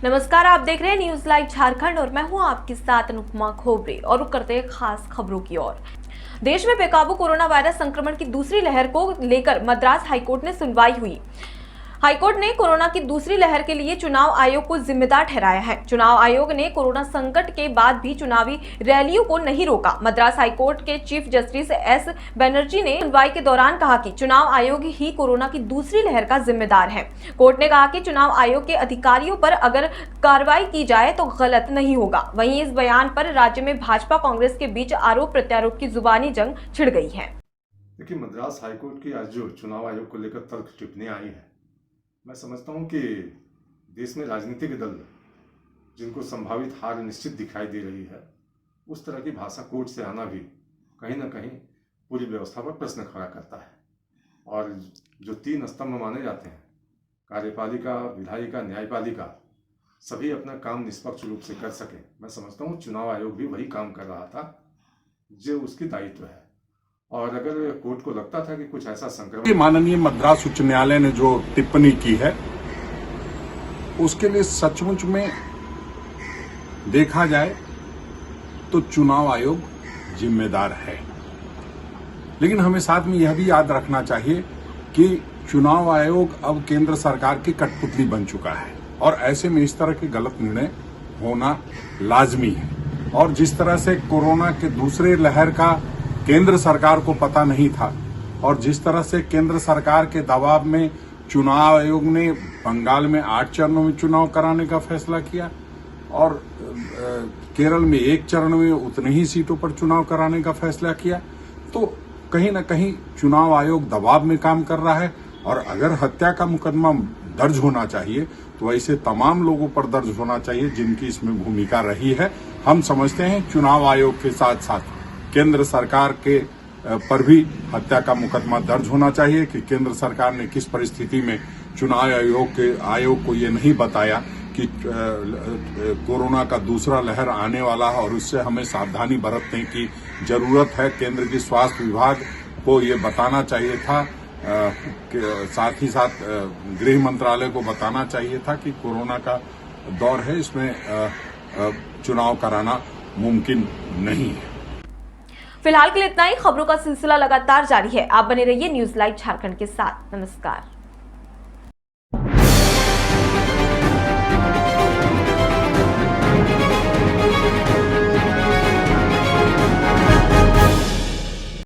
नमस्कार, आप देख रहे हैं न्यूज लाइव झारखंड और मैं हूं आपके साथ अनुपमा खोबरे और रुक करते हैं खास खबरों की ओर। देश में बेकाबू कोरोना वायरस संक्रमण की दूसरी लहर को लेकर मद्रास हाईकोर्ट में सुनवाई हुई। हाईकोर्ट ने कोरोना की दूसरी लहर के लिए चुनाव आयोग को जिम्मेदार ठहराया है। चुनाव आयोग ने कोरोना संकट के बाद भी चुनावी रैलियों को नहीं रोका। मद्रास हाईकोर्ट के चीफ जस्टिस एस बनर्जी ने सुनवाई के दौरान कहा कि चुनाव आयोग ही कोरोना की दूसरी लहर का जिम्मेदार है। कोर्ट ने कहा कि चुनाव आयोग के अधिकारियों पर अगर कार्रवाई की जाए तो गलत नहीं होगा। वहीं इस बयान पर राज्य में भाजपा कांग्रेस के बीच आरोप प्रत्यारोप की जुबानी जंग छिड़ गई है। देखिए, मद्रास हाईकोर्ट की आज जो चुनाव आयोग को लेकर तर्क टिप्पणी आई है, मैं समझता हूं कि देश में राजनीतिक दल जिनको संभावित हार निश्चित दिखाई दे रही है, उस तरह की भाषा कोर्ट से आना भी कहीं ना कहीं पूरी व्यवस्था पर प्रश्न खड़ा करता है। और जो 3 स्तंभ माने जाते हैं, कार्यपालिका, विधायिका, न्यायपालिका, सभी अपना काम निष्पक्ष रूप से कर सके, मैं समझता हूँ चुनाव आयोग भी वही काम कर रहा था जो उसकी दायित्व है। और अगर कोर्ट को लगता था कि कुछ ऐसा संक्रमण, माननीय मद्रास उच्च न्यायालय ने जो टिप्पणी की है उसके लिए सचमुच में देखा जाए तो चुनाव आयोग जिम्मेदार है, लेकिन हमें साथ में यह भी याद रखना चाहिए कि चुनाव आयोग अब केंद्र सरकार की कठपुतली बन चुका है और ऐसे में इस तरह के गलत निर्णय होना लाजमी है। और जिस तरह से कोरोना के दूसरे लहर का केंद्र सरकार को पता नहीं था और जिस तरह से केंद्र सरकार के दबाव में चुनाव आयोग ने बंगाल में 8 चरणों में चुनाव कराने का फैसला किया और केरल में 1 चरण में उतने ही सीटों पर चुनाव कराने का फैसला किया, तो कहीं न कहीं चुनाव आयोग दबाव में काम कर रहा है। और अगर हत्या का मुकदमा दर्ज होना चाहिए तो ऐसे तमाम लोगों पर दर्ज होना चाहिए जिनकी इसमें भूमिका रही है। हम समझते हैं चुनाव आयोग के साथ साथ केंद्र सरकार के पर भी हत्या का मुकदमा दर्ज होना चाहिए कि केंद्र सरकार ने किस परिस्थिति में चुनाव आयोग को ये नहीं बताया कि कोरोना का दूसरा लहर आने वाला है और उससे हमें सावधानी बरतने की जरूरत है। केंद्र की स्वास्थ्य विभाग को ये बताना चाहिए था, साथ ही साथ गृह मंत्रालय को बताना चाहिए था कि कोरोना का दौर है, इसमें चुनाव कराना मुमकिन नहीं है। फिलहाल के लिए इतना ही। खबरों का सिलसिला लगातार जारी है। आप बने रहिए न्यूज लाइव झारखंड के साथ। नमस्कार।